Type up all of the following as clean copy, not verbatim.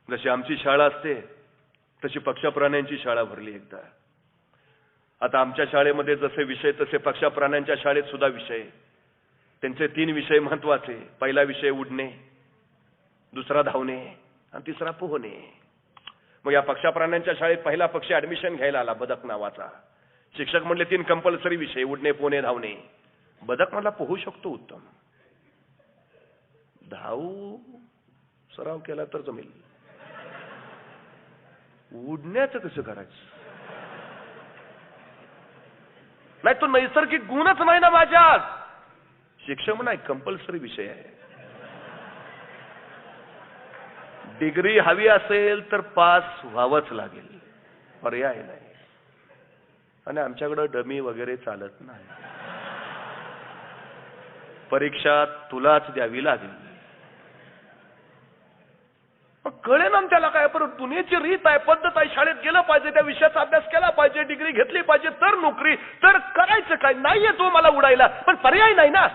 जशी आमची शाळा असते तशी पक्षप्राण्यांची शाळा भरली एकदा. आता आमच्या शाळेमध्ये जसे विषय तसे पक्षप्राण्यांच्या शाळेत सुद्धा विषय. त्यांचे 3 विषय महत्वाचे. पहिला विषय उडणे, दुसरा धावणे आणि तिसरा पोहणे. मग या पक्षप्राण्यांच्या शाळेत पहिला पक्षी ऍडमिशन घ्यायला आला, बदक नावाचा. शिक्षक म्हणले 3 कंपल्सरी विषय, उडणे, पोहणे, धावणे. बदक मला पोहू शकतो उत्तम, धावू सराव केला तर जमेल, उडण्याचं कसं करायचं? नाही तो नैसर्गिक गुणच नाही ना माझ्यात. शिक्षक म्हणा कंपल्सरी विषय आहे. डिग्री हवी असेल तर पास व्हावंच लागेल, पर्याय नाही. आणि आमच्याकडे डमी वगैरे चालत नाही. परीक्षा तुलाच द्यावी लागेल. कळे ना त्याला काय, परत दुनियेची रीत आहे, पद्धत आहे. शाळेत गेलं पाहिजे, त्या विषयाचा अभ्यास केला पाहिजे, डिग्री घेतली पाहिजे तर नोकरी. तर करायचं काय? नाहीये तो मला उडायला, पण पर्याय नाही ना.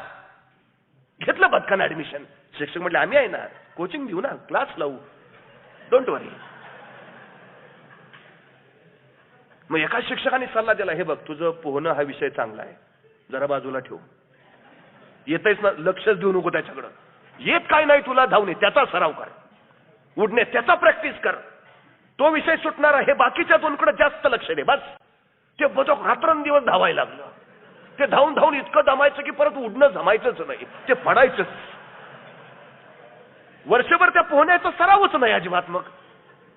घेतलं बदकानं ऍडमिशन. शिक्षक म्हटले आम्ही आहे ना, कोचिंग देऊ ना, क्लास लावू, डोंट वरी. मग एका शिक्षकाने सल्ला दिला, हे बघ तुझं पोहणं हा विषय चांगला आहे, जरा बाजूला ठेव. येतच ना, लक्षच देऊ नको त्याच्याकडं. येत काय नाही तुला, धावणे त्याचा सराव कर, उडणे त्याचा प्रॅक्टिस कर. तो विषय सुटणार आहे, बाकीच्या 2कडे जास्त लक्ष दे बस. ते बदक रात्रंदिवस धावायला लागलं. ते धावून धावून इतकं दमायचं की परत उडणं जमायचंच नाही, ते पडायचंच. वर्षभर त्या पोहण्याचा सरावच नाही अजिबात. मग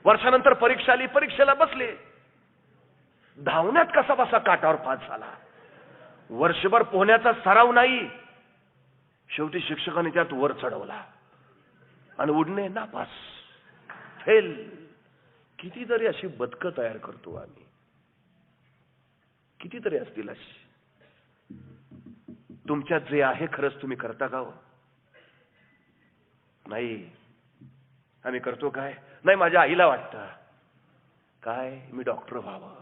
वर्षानंतर परीक्षा आली, परीक्षेला बसले. धावण्यात कसा बसा काठावर पास झाला. वर्षभर पोहण्याचा सराव नाही. शेवटी शिक्षकाने त्यात वर चढवला आणि उडणे नापास, फेल. कितीतरी अशी बदकं तयार करतो आम्ही, कितीतरी असतील अशी. तुमच्यात जे आहे खरंच तुम्ही करता का हो? नाही. आम्ही करतो काय? नाही, माझ्या आईला वाटतं काय मी डॉक्टर व्हावं,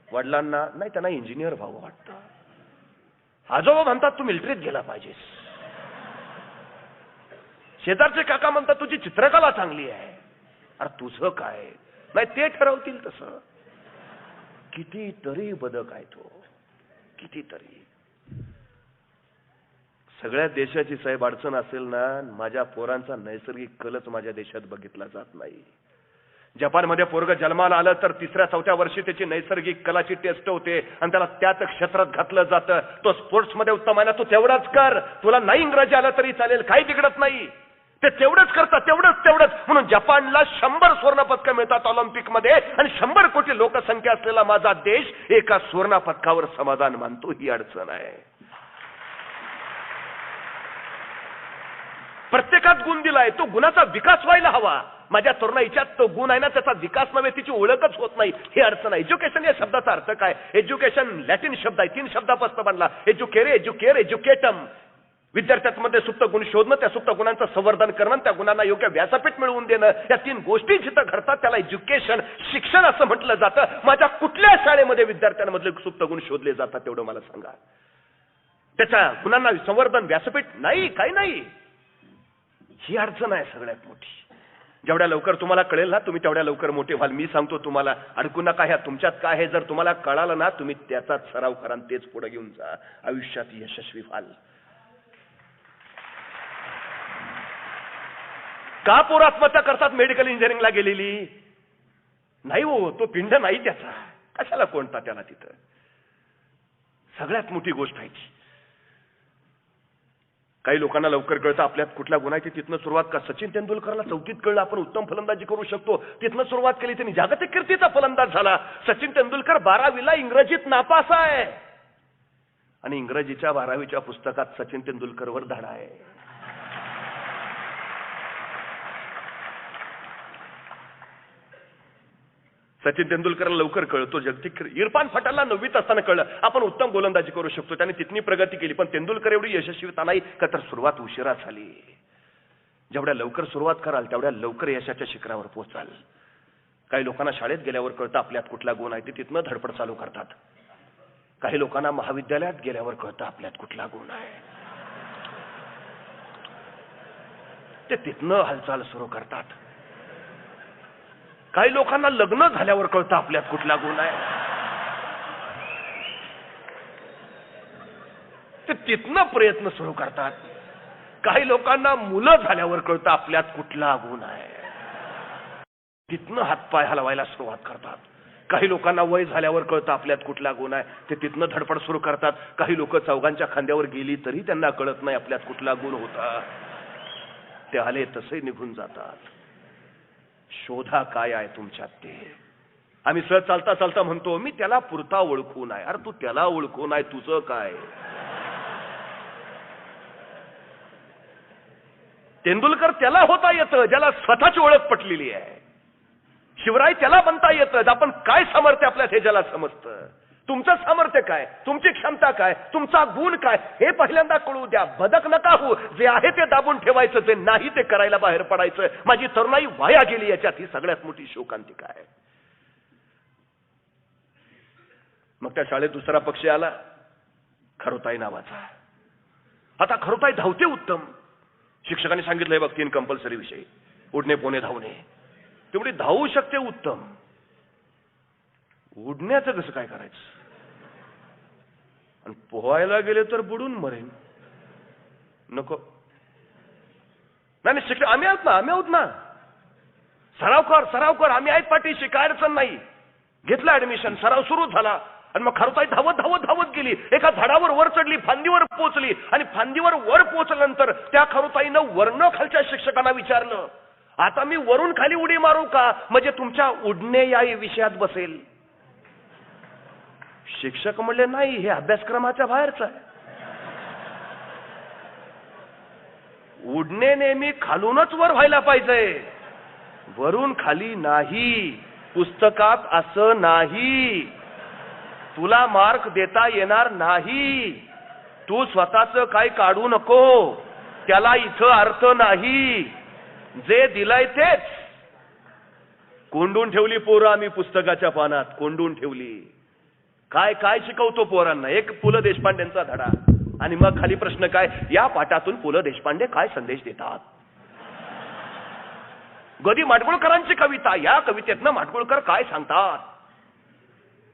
वडिलांना नाही त्यांना इंजिनियर व्हावं वाटतं, आजोबा म्हणतात तू मिलिटरीत गेला पाहिजेस, शेजारचे काका म्हणतात तुझी चित्रकला चांगली आहे. अरे तुझं काय? नाही ते ठरवतील तसं. कितीतरी बदक आहे तो, कितीतरी. सगळ्या देशाची साहेब अडचण असेल ना, माझ्या पोरांचा नैसर्गिक कलच माझ्या देशात बघितला जात नाही. जपानमध्ये पोरग जन्माला आलं तर 3ऱ्या-4थ्या वर्षी त्याची नैसर्गिक कलाची टेस्ट होते आणि त्याला त्याच क्षेत्रात घातलं जातं. तो स्पोर्ट्स मध्ये उत्तम आहे ना, तू तेवढाच कर. तुला नाही इंग्रजी आलं तरी चालेल, काही बिघडत नाही. ते तेवढंच करतात, तेवढंच. म्हणून जपानला 100 सुवर्ण पदकं मिळतात ऑलिम्पिक मध्ये, आणि 100 कोटी लोकसंख्या असलेला माझा देश एका सुवर्ण पदकावर समाधान मानतो. ही अडचण आहे. प्रत्येकात गुण दिलाय, तो गुणाचा विकास व्हायला हवा. माझ्या तरुणाईच्यात तो गुण आहे ना, त्याचा विकास नव्हे, तिची ओळखच होत नाही. ही अडचण आहे. एज्युकेशन या शब्दाचा अर्थ काय? एज्युकेशन लॅटिन शब्द आहे, 3 शब्दापासून बनला. एज्युकेरे, एज्युकेर, एज्युकेटम. विद्यार्थ्यांमध्ये सुप्त गुण शोधणं, त्या सुप्त गुणांचं संवर्धन करणं, त्या गुणांना योग्य व्यासपीठ मिळवून देणं, या 3 गोष्टी जिथं घडतात त्याला एज्युकेशन, शिक्षण असं म्हटलं जातं. माझ्या कुठल्या शाळेमध्ये विद्यार्थ्यांमधले सुप्त गुण शोधले जातात तेवढं मला सांगा. त्याच्या गुणांना संवर्धन, व्यासपीठ नाही, काही नाही. ही अडचण आहे सगळ्यात मोठी. जेवढ्या लवकर तुम्हाला कळेल ना, तुम्ही तेवढ्या लवकर मोठे व्हाल. मी सांगतो तुम्हाला, अडकू नका. ह्या तुमच्यात काय आहे जर तुम्हाला कळालं ना, तुम्ही त्याचाच सराव करा, तेच पुढे घेऊन जा, आयुष्यात यशस्वी व्हाल. का पोरं आत्महत्या करतात? मेडिकल इंजिनिअरिंगला गेलेली नाही हो, तो पिंड नाही त्याचा, कशाला कोणता त्याला तिथं. सगळ्यात मोठी गोष्ट आहे ती. काही लोकांना लवकर कळतं आपल्यात कुठला गुण आहे, तिथनं सुरुवात का. सचिन तेंडुलकरला 4थीत कळलं आपण उत्तम फलंदाजी करू शकतो, तिथनं सुरुवात केली, त्यांनी जागतिक कीर्तीचा फलंदाज झाला. सचिन तेंडुलकर 12वीला इंग्रजीत नापास आहे, आणि इंग्रजीच्या 12वीच्या पुस्तकात सचिन तेंडुलकरवर धडा आहे. सचिन तेंडुलकरला लवकर कळतो जागतिक. इरफान पठाणला 9वीत असताना कळलं आपण उत्तम गोलंदाजी करू शकतो, त्याने तिथनी प्रगती केली. पण तेंडुलकर एवढी यशस्वीता नाही का, तर सुरुवात उशिरा झाली. जेवढ्या लवकर सुरुवात कराल तेवढ्या लवकर यशाच्या शिखरावर पोहोचाल. काही लोकांना शाळेत गेल्यावर कळतं आपल्यात कुठला गुण आहे, ते तिथनं धडपड चालू करतात. काही लोकांना महाविद्यालयात गेल्यावर कळतं आपल्यात कुठला गुण आहे, ते तिथनं हालचाल सुरू करतात. काही लोकांना लग्न झाल्यावर कळतं आपल्यात कुठला गुण आहे. ते तिथनं प्रयत्न सुरू करतात. काही लोकांना मुलं झाल्यावर कळतं आपल्यात कुठला गुण आहे. तिथनं हातपाय हलवायला सुरुवात करतात. काही लोकांना वय झाल्यावर कळतं आपल्यात कुठला गुण आहे. ते तिथनं धडपड सुरू करतात. काही लोक चौघांच्या खांद्यावर गेली तरी त्यांना कळत नाही आपल्यात कुठला गुण होता. ते आले तसे निघून जातात. शोधा काय आहे तुमच्यात ते. आम्ही सहज चालता चालता म्हणतो मी त्याला पुरता ओळखून आहे. अरे तू त्याला ओळखून आहे, तुझं काय. तेंडुलकर त्याला होता येतं ज्याला स्वतःची ओळख पटलेली आहे. शिवराय त्याला बनता येतं आपण काय सामर्थ्य आपल्यात हे ज्याला समजतं. तुमचं सामर्थ्य काय, तुमची क्षमता काय, तुमचा गुण काय हे पहिल्यांदा कळू द्या. बदक नका हो. जे आहे ते दाबून ठेवायचं, जे नाही ते करायला बाहेर पडायचं. माझी तरुणाई वाया गेली याच्यात ही सगळ्यात मोठी शोकांतिका आहे. मग त्या शाळेत दुसरा पक्षी आला, खरोताई नावाचा. आता खरोताई धावते उत्तम. शिक्षकांनी सांगितलंय बघ 3 कंपल्सरी विषय, उडणे, पोहणे, धावणे. तेवढी धावू शकते उत्तम. उडण्याचं कसं काय करायचं. आणि पोहायला गेले तर बुडून मरेन. नको. नाही शिक्षक आम्ही आहोत ना. सराव कर आम्ही आहेत पाठीशी, काय अडचण नाही. घेतला ऍडमिशन, सराव सुरू झाला. आणि मग खरोताई धावत गेली. एका झाडावर वर चढली, फांदीवर पोहोचली. आणि फांदीवर वर पोहोचल्यानंतर त्या खरोताईनं वरनं खालच्या शिक्षकांना विचारलं, आता मी वरून खाली उडी मारू का, म्हणजे तुमच्या उडणे या विषयात बसेल. शिक्षक म्हणले नाही, हे अभ्यासक्रमाच्या बाहेरच आहे. उडणे नेहमी खालूनच वर व्हायला पाहिजे, वरून खाली नाही. पुस्तकात असं नाही. तुला मार्क देता येणार नाही. तू स्वतःच काय काढू नको, त्याला इथं अर्थ नाही. जे दिलाय तेच. कोंडून ठेवली पोरं आम्ही पुस्तकाच्या पानात, कोंडून ठेवली. काय शिकवतो पोरांना, एक पु ल देशपांडेंचा धडा. आणि मग खाली प्रश्न काय, या पाठातून पु ल देशपांडे काय संदेश देतात. गदी माडगुळकरांची कविता, या कवितेतनं माडगुळकर काय सांगतात.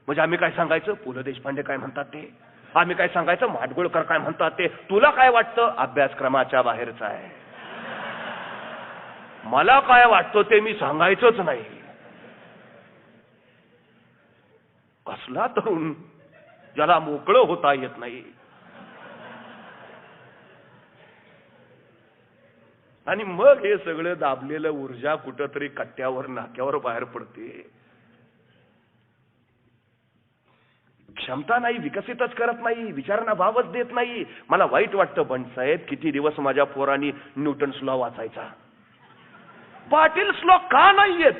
म्हणजे आम्ही काय सांगायचं, पु ल देशपांडे काय म्हणतात ते. आम्ही काय सांगायचं, माडगुळकर काय म्हणतात ते. तुला काय वाटतं, अभ्यासक्रमाच्या बाहेरचं आहे. मला काय वाटतं ते मी सांगायचंच नाही. कसला तरुण ज्याला मोकळं होता येत नाही. आणि मग हे सगळं दाबलेलं ऊर्जा कुठंतरी कट्ट्यावर नाक्यावर बाहेर पडते. क्षमता नाही, विकसितच करत नाही, विचारांना भावच देत नाही. मला वाईट वाटतं बंडसाहेब, किती दिवस माझ्या पोरांनी न्यूटन्स लॉ वाचायचा. पाटील्स लॉ का नाही येत.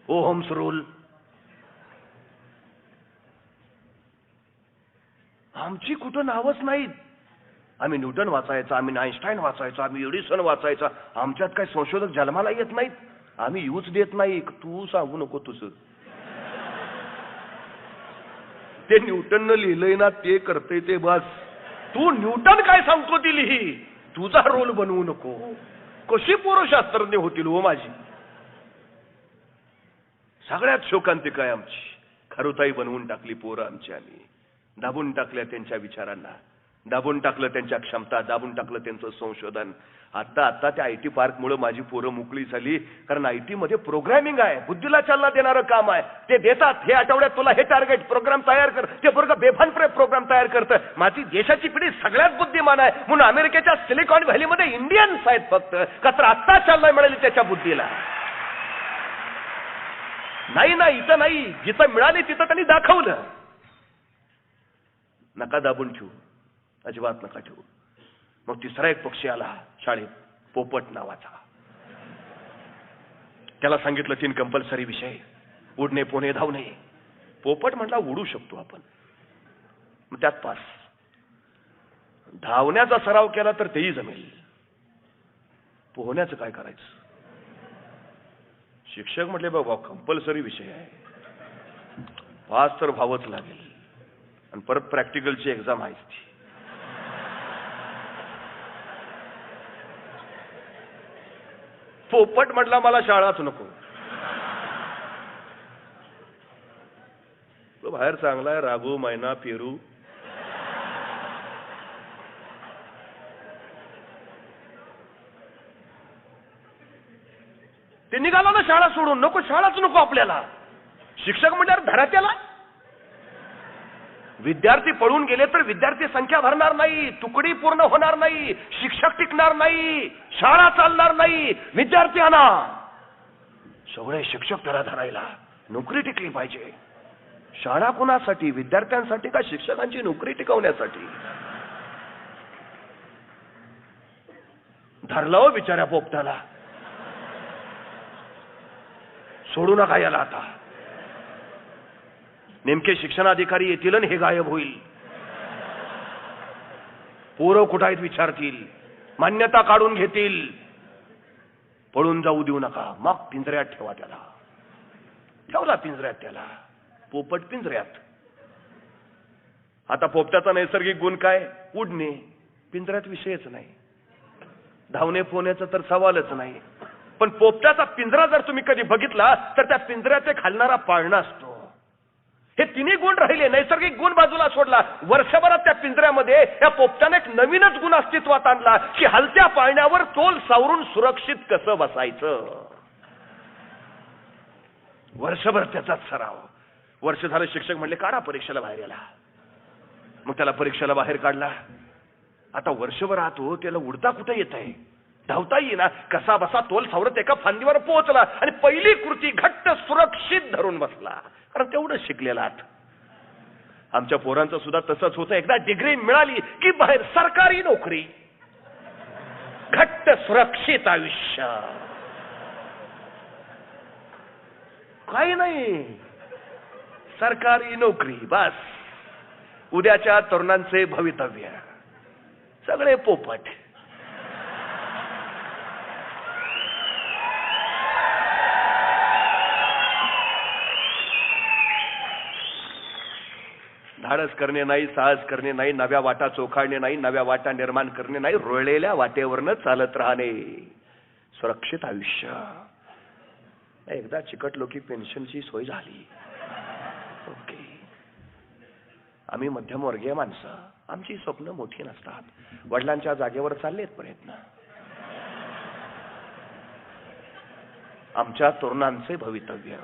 ओहम्स रूल आमची कुठं नावच नाहीत. आम्ही न्यूटन वाचायचा, आम्ही आइन्स्टाईन वाचायचा, आम्ही एडिसन वाचायचा. आमच्यात काही संशोधक जन्माला येत नाहीत. आम्ही यूज देत नाही. तू सांगू नको तुझं. ते न्यूटननं लिहिलंय ना ते करते ते बस. तू न्यूटन काय सांगतो ती लिही, तुझा रोल बनवू नको. कशी पोरं शास्त्रज्ञ होतील हो माझी. सगळ्यात शोकांतिका आहे आमची. खरोताई बनवून टाकली पोरं आमची. आम्ही दाबून टाकल्या त्यांच्या विचारांना, दाबून टाकलं त्यांच्या क्षमता, दाबून टाकलं त्यांचं संशोधन. आता त्या आयटी पार्क मुळे माझी पोरं मोकळी झाली. कारण आयटी मध्ये प्रोग्रामिंग आहे, बुद्धीला चालना देणारं काम आहे. ते देतात, हे आठवड्यात तुला हे टार्गेट प्रोग्राम तयार कर. ते पोरगं बेभान प्रोग्राम तयार करतं. माझी देशाची पिढी सगळ्यात बुद्धिमान आहे म्हणून अमेरिकेच्या सिलिकॉन व्हॅलीमध्ये इंडियन्स आहेत फक्त. का तर आत्ता चालना मिळाली त्याच्या बुद्धीला. नाही इथं नाही, जिथं मिळाली तिथं त्यांनी दाखवलं. नका दाबून ठेवू, अजिबात नका ठेवू. मग तिसरा एक पक्षी आला शाळेत, पोपट नावाचा. त्याला सांगितलं 3 कंपल्सरी विषय, उडणे, पोहणे, धावणे. पोपट म्हटला उडू शकतो आपण, मग त्यात पास. धावण्याचा सराव केला तर तेही जमेल. पोहण्याचं काय करायचं. शिक्षक म्हटले बाबा कंपल्सरी विषय आहे, पास तर व्हावंच लागेल आणि परत प्रॅक्टिकलची एक्झाम आहेच ती. पोपट म्हटला मला शाळाच नको. तो बाहेर चांगला आहे, राघू, मैना, पेरू. ते निघाला ना शाळा सोडून. नको, शाळाच नको आपल्याला. शिक्षक म्हटल्यावर धरा त्याला. विद्यार्थी पळून गेले तर विद्यार्थी संख्या भरणार नाही, तुकडी पूर्ण होणार नाही, शिक्षक टिकणार नाही, शाळा चालणार नाही. विद्यार्थी आणा, सगळे शिक्षक धरा धरायला. नोकरी टिकली पाहिजे. शाळा कुणासाठी? विद्यार्थ्यांसाठी का शिक्षकांची नोकरी टिकवण्यासाठी? धरलं हो बिचाऱ्या पोपटाला. सोडू नका याला आता. नेमके शिक्षणाधिकारी येतील आणि हे गायब होईल. पोरं कुठं आहेत विचारतील, मान्यता काढून घेतील. पळून जाऊ देऊ नका. मग पिंजऱ्यात ठेवा त्याला. ठेवला पिंजऱ्यात त्याला. पोपट पिंजऱ्यात. आता पोपटाचा नैसर्गिक गुण काय? उडणे. पिंजऱ्यात विषयच नाही. धावणे पोहण्याचा तर सवालच नाही. पण पोपटाचा पिंजरा जर तुम्ही कधी बघितला तर त्या पिंजऱ्याचे खालणारा पाळणा असतो. हे तिन्ही गुण राहिले. नैसर्गिक गुण बाजूला सोडला. वर्षभरात त्या पिंजऱ्यामध्ये या पोपटाने एक नवीनच गुण अस्तित्वात आणला की हलत्या पाळण्यावर तोल सावरून सुरक्षित कसं बसायचं. वर्षभर त्याचाच सराव. वर्ष झालं शिक्षक म्हणले काढा परीक्षेला बाहेर याला. मग त्याला परीक्षेला बाहेर काढला. आता वर्षभर आतो त्याला उडता कुठं येत आहे, धावता येईना. कसा बसा तोल सावरत एका फांदीवर पोहोचला आणि पहिली कृती घट्ट सुरक्षित धरून बसला. कारण तेवढं शिकलेला आहात. आमच्या पोरांचं सुद्धा तसंच होतं. एकदा डिग्री मिळाली की बाहेर सरकारी नोकरी, घट्ट सुरक्षित आयुष्य. काही नाही, सरकारी नोकरी बस. उद्याच्या तरुणांचे भवितव्य सगळे पोपट. धाडस करणे नाही, साहस करणे नाही, नव्या वाटा चोखाळणे नाही, नव्या वाटा निर्माण करणे नाही, रोळलेल्या वाटेवरनं चालत राहणे. सुरक्षित आयुष्य. एकदा चिकटलो की पेन्शनची सोय झाली. ओके. आम्ही मध्यमवर्गीय माणसं, आमची स्वप्न मोठी नसतात. वडिलांच्या जागेवर चाललेत प्रयत्न. आमच्या तरुणांचे भवितव्य.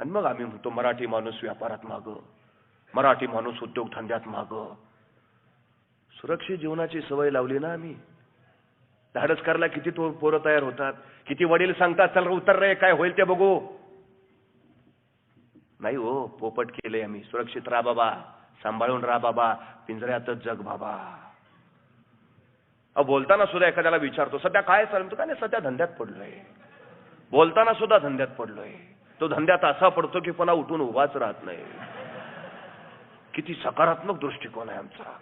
आणि मग आम्ही म्हणतो मराठी माणूस व्यापारात माग, मराठी माणूस उद्योगधंद्यात माग. सुरक्षित जीवनाची सवय लावली ना आम्ही. धाडस करायला किती पोरं तयार होतात. किती वडील सांगतात चल उतर रे, काय होईल ते बघू. नाही हो, पोपट केले आम्ही. सुरक्षित राहा बाबा, सांभाळून राहा बाबा, पिंजऱ्यातच जग बाबा. बोलताना सुद्धा एखाद्याला विचारतो सध्या काय चालतो, काय नाही सध्या धंद्यात पडलोय. बोलताना सुद्धा धंद्यात पडलोय. तो धंद्यात असा पडतो की पुन्हा उठून उभाच राहत नाही. किती सकारात्मक दृष्टिकोन आहे आमचा.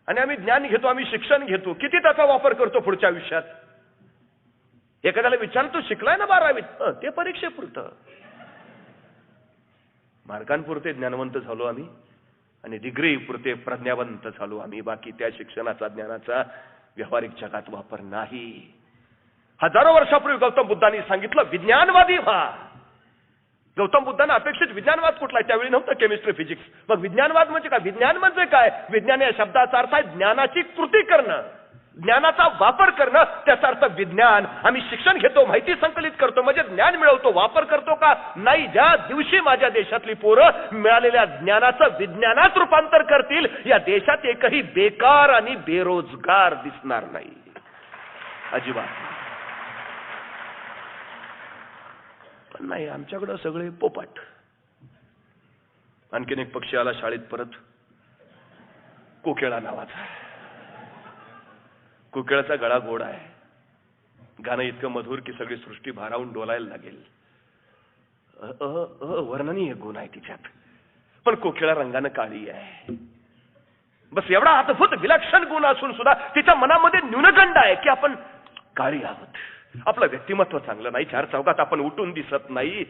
आणि आम्ही ज्ञान घेतो, आम्ही शिक्षण घेतो, किती त्याचा वापर करतो पुढच्या आयुष्यात. एखाद्याला विचारतो शिकलाय ना 12वीत, ते परीक्षेपुरतं. मार्कांपुरते ज्ञानवंत झालो आम्ही आणि डिग्री पुरते प्रज्ञावंत झालो आम्ही. बाकी त्या शिक्षणाचा, ज्ञानाचा व्यावहारिक जगात वापर नाही. हजारो वर्षापूर्वी गौतम बुद्धांनी सांगितलं विज्ञानवादी व्हा. गौतम बुद्धांना अपेक्षित विज्ञानवाद कुठला आहे? त्यावेळी नव्हतं केमिस्ट्री, फिजिक्स. मग विज्ञानवाद म्हणजे काय? विज्ञान म्हणजे काय? विज्ञान या शब्दाचा अर्थ आहे ज्ञानाची कृती करणं, ज्ञानाचा वापर करणं. त्याचा अर्थ विज्ञान. आम्ही शिक्षण घेतो, माहिती संकलित करतो, म्हणजे ज्ञान मिळवतो. वापर करतो का? नाही. ज्या दिवशी माझ्या देशातली पोरं मिळालेल्या ज्ञानाचं विज्ञानात रूपांतर करतील, या देशात एकही बेकार आणि बेरोजगार दिसणार नाही. अजिबात पण नाही. आमच्याकडं सगळे पोपट. आणखीन एक पक्षी आला शाळेत परत, कोकिळा नावाचा. कोकिळाचा गळा गोड आहे, गाणं इतकं मधुर की सगळी सृष्टी भारावून डोलायला लागेल. वर्णनीय गुण आहे तिच्यात. पण कोकिळा रंगानं काळी आहे. बस एवढा अद्भुत विलक्षण गुण असून सुद्धा तिच्या मनामध्ये न्यूनगंड आहे की आपण काळी आहोत, आपलं व्यक्तिमत्व चांगलं नाही, चार चौकात आपण उठून दिसत नाही,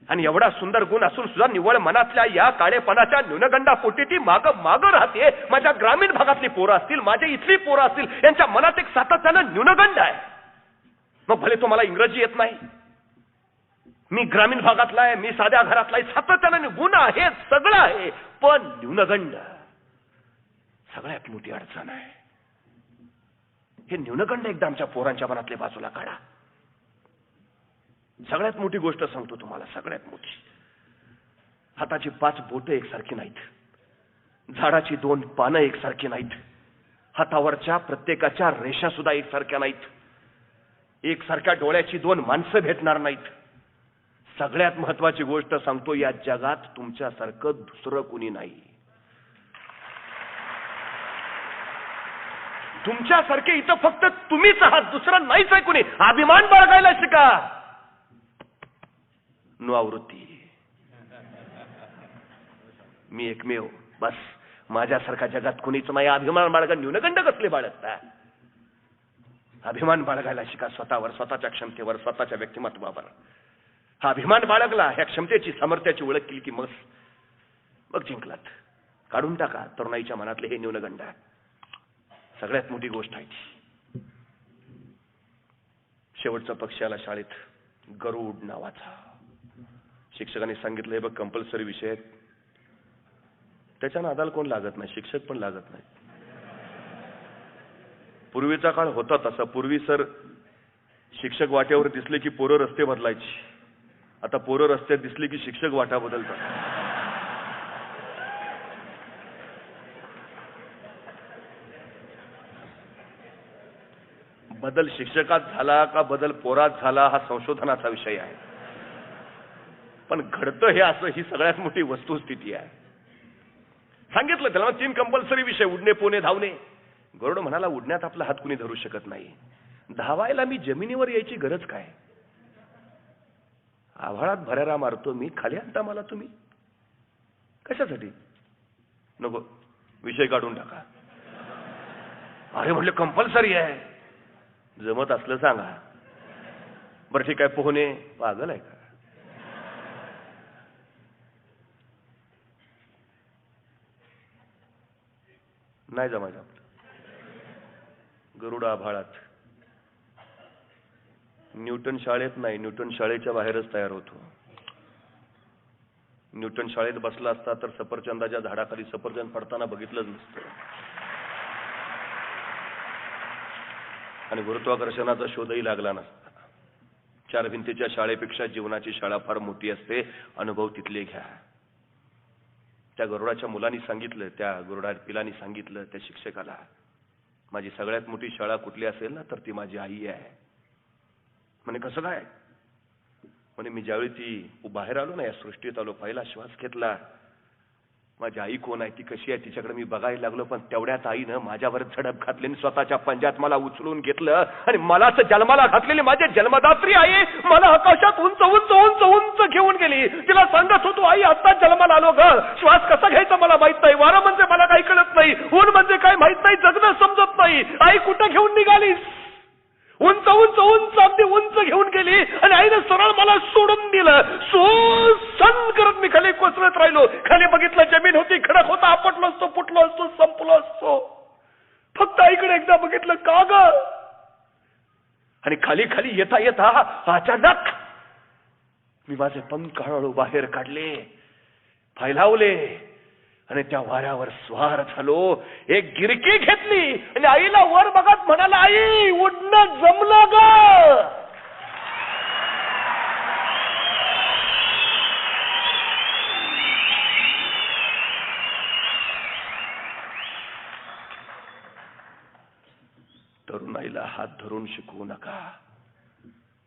आणि एवढा सुंदर गुण असून सुद्धा निव्वळ मनातल्या या काळेपणाच्या न्यूनगंडापोटी ती माग राहते. माझ्या ग्रामीण भागातली पोरं असतील, माझ्या इथली पोरं असतील, यांच्या मनात एक सातत्यानं न्यूनगंड आहे. मग भले तुम्हाला इंग्रजी येत नाही, मी ग्रामीण भागातला आहे, मी साध्या घरातला आहे, सातत्यानं गुण आहे, सगळं आहे, पण न्यूनगंड सगळ्यात मोठी अडचण आहे. हे न्यूनगंड एकदा आमच्या पोरांच्या मनातले बाजूला काढा. सगळ्यात मोठी गोष्ट सांगतो तुम्हाला, सगळ्यात मोठी, हाताची 5 बोटं एकसारखी नाहीत, झाडाची 2 पानं एकसारखी नाहीत, हातावरच्या प्रत्येकाच्या रेषा सुद्धा एकसारख्या नाहीत, एकसारख्या डोळ्याची 2 माणसं भेटणार नाहीत. सगळ्यात महत्वाची गोष्ट सांगतो, या जगात तुमच्यासारखं दुसरं कुणी नाही. तुमच्यासारखे इथं फक्त तुम्हीच आहात, दुसरं नाहीच आहे कुणी. अभिमान बाळगायला शिका. नो आवृत्ती, मी एकमेव, बस माझ्यासारखा जगात कुणीच नाही. अभिमान बाळगा. न्यूनगंड कसले बाळगता? अभिमान बाळगायला शिका स्वतःवर, स्वतःच्या क्षमतेवर, स्वतःच्या व्यक्तिमत्वावर. हा अभिमान बाळगला, ह्या क्षमतेची सामर्थ्याची ओळख केली की मग जिंकलात. काढून टाका तरुणाईच्या मनातले हे न्यूनगंड. सगळ्यात मोठी गोष्ट आहे ती. शेवटचा पक्ष आला शाळेत, गरुड नावाचा. शिक्षकांनी सांगितलं, हे बघ कंपल्सरी विषय आहेत, त्याच्या नादाला कोण लागत नाही, शिक्षक पण लागत नाही. पूर्वीचा काळ होता तसा. पूर्वी सर शिक्षक वाट्यावर दिसले की पोरं रस्ते बदलायची. आता पोरं रस्त्यात दिसली की शिक्षक वाटा बदलतात. बदल शिक्षकात झाला का बदल पोरात झाला हा संशोधनाचा विषय आहे. पण घडतं हे असं, ही सगळ्यात मोठी वस्तुस्थिती आहे. सांगितलं त्याला 3 कंपल्सरी विषय, उडणे, पोहणे, धावणे. गरुड म्हणाला, उडण्यात आपला हात कुणी धरू शकत नाही, धावायला मी जमिनीवर यायची गरज काय? आभाळात भरारा मारतो मी, खाली आणता मला तुम्ही कशासाठी? नको, विषय काढून टाका. अरे म्हटलं कंपल्सरी आहे, जमत असलं सांगा. बरं ठीक आहे, पोहणे. पागल आहे का? नाही जमायचं. गरुड आभाळात. न्यूटन शाळेत नाही, न्यूटन शाळेच्या बाहेरच तयार होतो. न्यूटन शाळेत बसला असता तर सफरचंदाच्या झाडाखाली सफरचंद पडताना बघितलंच नसतं. आणि गुरुत्वाकर्षणाचा शोधही लागला नसता. 4 भिंतीच्या शाळेपेक्षा जीवनाची शाळा फार मोठी असते. अनुभव तिथले घ्या. त्या गरुडाच्या मुलांनी सांगितलं, त्या गरुडा पिलांनी सांगितलं त्या शिक्षकाला, माझी सगळ्यात मोठी शाळा कुठली असेल ना तर ती माझी आई आहे. म्हणे कसं काय? म्हणे मी ज्यावेळी ती बाहेर आलो ना, या सृष्टीत आलो, पहिला श्वास घेतला, माझी आई कोण आहे, ती कशी आहे, तिच्याकडे मी बघायला लागलो. पण तेवढ्याच आईनं माझ्यावर झडप घातली आणि स्वतःच्या पंजात मला उचलून घेतलं आणि मलाच जन्माला घातलेली माझी जन्मदात्री आई मला आकाशात उंच उंच उंच उंच घेऊन गेली. तिला सांगत होतो, आई आता जन्माला आलो ग, श्वास कसा घ्यायचा मला माहित नाही, वारा म्हणजे मला काही कळत नाही, ऊन म्हणजे काय माहित नाही, जगणं समजत नाही. आई कुठं घेऊन निघालीस? उंच उंच उंच अगदी उंच घेऊन गेली आणि आईने सरळ मला सोडून दिलं. सण करत मी खाली कोसळत राहिलो. खाली बघितलं, जमीन होती, खडक होता, आपटलो असतो, फुटलो असतो, संपलो असतो. फक्त आईकडे एकदा बघितलं, का ग? आणि खाली खाली येता येता अचानक मी माझे पंख हळूहळू बाहेर काढले, फैलावले आणि त्या वाऱ्यावर स्वार झालो. एक गिरकी घेतली आणि आईला वर बघत म्हणाला, आई उडणं जमलं ग. तरुणाईला हात धरून शिकवू नका,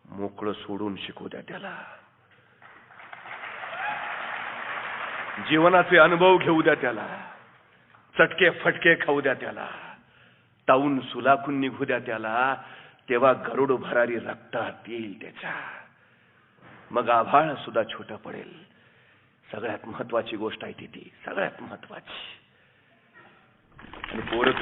मोकळं सोडून शिकवू द्या त्याला. जीवनाचे अनुभव घेऊ द्या त्याला, चटके फटके खाऊ द्या त्याला, ताऊन सुलाखून निघू द्या त्याला. तेव्हा गरुड भरारी रक्तात येईल त्याच्या. मग आभाळ सुद्धा छोटं पडेल. सगळ्यात महत्वाची गोष्ट आहे ती, सगळ्यात महत्वाची. आणि पोरं